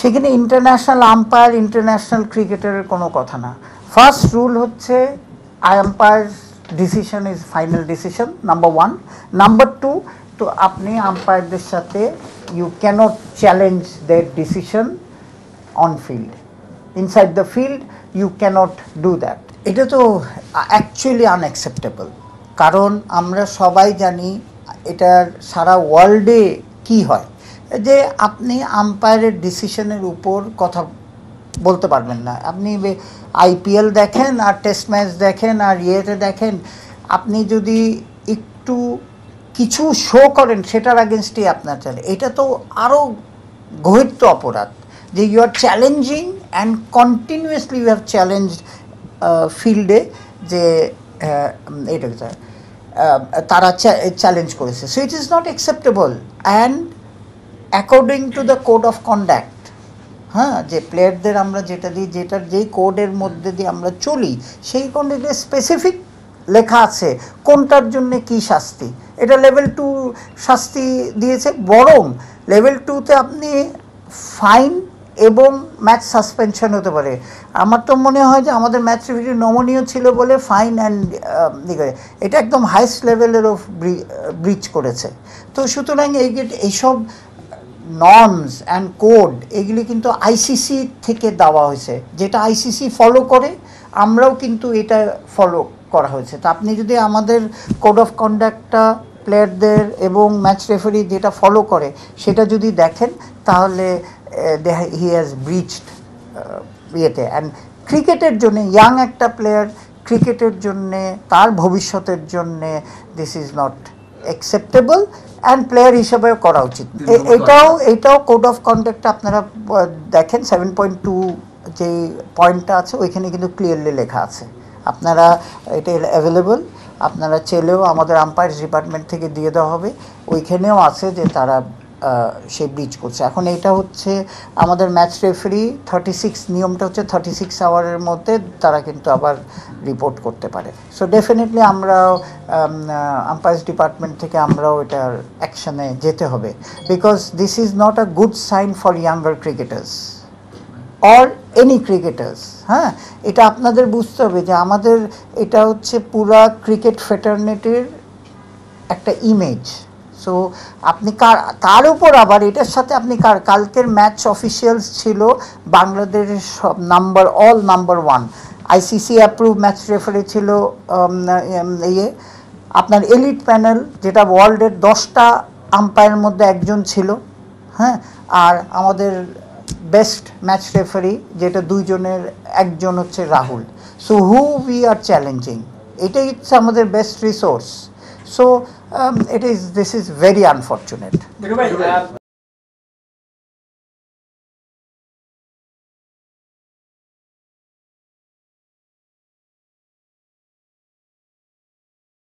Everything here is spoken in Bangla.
সেখানে ইন্টারন্যাশনাল আম্পায়ার ইন্টারন্যাশনাল ক্রিকেটারের কোনো কথা না। ফার্স্ট রুল হচ্ছে umpire decision is final decision, number 1। Number 2, তো আপনি আম্পায়ারদের সাথে you cannot challenge their decision on field, inside the field you cannot do that. এটা তো অ্যাকচুয়ালি আনঅ্যাকসেপ্টেবল, কারণ আমরা সবাই জানি এটার সারা ওয়ার্ল্ডে কি হয়, যে আপনি আম্পায়ারের ডিসিশনের উপর কথা বলতে পারবেন না। আপনি আইপিএল দেখেন আর টেস্ট ম্যাচ দেখেন আর ইয়েতে দেখেন, আপনি যদি একটু কিছু শো করেন সেটার আগেনস্টই আপনার চলে। এটা তো আরও গহিত অপরাধ, যে you are challenging and continuously you have challenged ফিল্ডে, যে এটা তারা চ্যালেঞ্জ করেছে। So it is not acceptable. And according to the code of conduct, হ্যাঁ, যে প্লেয়ারদের আমরা যেটা দিই, যেটার যেই কোডের মধ্যে দিয়ে আমরা চলি, সেই কোডে স্পেসিফিক লেখা আছে কোনটার জন্য কী শাস্তি। এটা লেভেল 2 শাস্তি দিয়েছে, বরং লেভেল 2-তে আপনি ফাইন এবং ম্যাচ সাসপেনশন হতে পারে। আমার তো মনে হয় যে আমাদের ম্যাচ রেফারি নমনীয় ছিল বলে ফাইন অ্যান্ড এটা একদম হাইস্ট লেভেলের অফ ব্রিচ করেছে। তো সুতরাং এইসব নর্মস অ্যান্ড কোড এগুলি কিন্তু আইসিসি থেকে দেওয়া হয়েছে, যেটা আইসিসি ফলো করে, আমরাও কিন্তু এটা ফলো করা হয়েছে। তো আপনি যদি আমাদের কোড অফ কন্ডাক্টটা প্লেয়ারদের এবং ম্যাচ রেফারি যেটা ফলো করে সেটা যদি দেখেন, তাহলে হি হ্যাজ ব্রিচড ইয়েতে। অ্যান্ড ক্রিকেটের জন্যে, ইয়াং একটা প্লেয়ার, ক্রিকেটের জন্যে, তার ভবিষ্যতের জন্যে this is not acceptable and player হিসেবেও করা উচিত। এইটাও কোড অফ কন্ডাক্ট আপনারা দেখেন 7.2 যে পয়েন্টটা আছে ওইখানে কিন্তু ক্লিয়ারলি লেখা আছে। আপনারা এটা অ্যাভেলেবল, আপনারা চাইলেও আমাদের আম্পায়ার্স ডিপার্টমেন্ট থেকে দিয়ে দেওয়া হবে, ওইখানেও আছে যে তারা সে ব্রিচ করছে। এখন এটা হচ্ছে আমাদের ম্যাচ রেফারি 36 নিয়মটা হচ্ছে 36 আওয়ারের মধ্যে তারা কিন্তু আবার রিপোর্ট করতে পারে। সো ডেফিনেটলি আমরাও আম্পায়ার্স ডিপার্টমেন্ট থেকে আমরাও এটার অ্যাকশানে যেতে হবে, because this is not a good sign for younger cricketers or any cricketers. হ্যাঁ, এটা আপনাদের বুঝতে হবে যে আমাদের এটা হচ্ছে পুরা ক্রিকেট ফ্রেটার্নিটির একটা ইমেজ। সো আপনি তার উপর আবার এটার সাথে আপনি কালকের ম্যাচ অফিসিয়ালস ছিল বাংলাদেশের সব number 1 ICC approve match referee ছিল আপনার এলিট প্যানেল, যেটা ওয়ার্ল্ডের 10টা আম্পায়ারের মধ্যে একজন ছিল। হ্যাঁ, আর আমাদের বেস্ট ম্যাচ রেফারি যেটা 2 জনের একজন হচ্ছে Rahul. So who we are challenging, এটাই হচ্ছে আমাদের best resource. So this is very unfortunate.